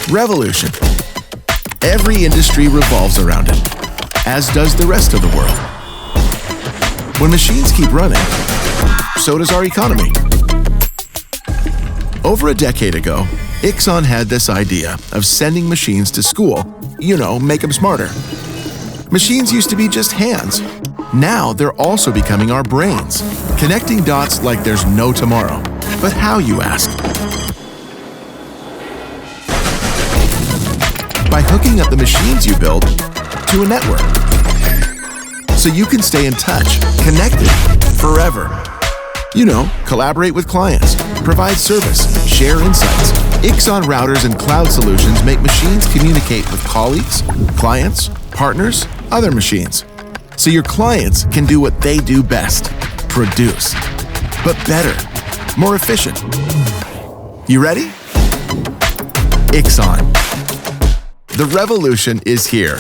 Revolution. Every industry revolves around it, as does the rest of the world. When machines keep running, so does our economy. Over a decade ago, IXON had this idea of sending machines to school, make them smarter. Machines used to be just hands. Now they're also becoming our brains, connecting dots like there's no tomorrow. But how, you ask? By hooking up the machines you build to a network, so you can stay in touch, connected, forever. Collaborate with clients, provide service, share insights. IXON routers and cloud solutions make machines communicate with colleagues, clients, partners, other machines. So your clients can do what they do best, produce, but better, more efficient. You ready? IXON. The revolution is here.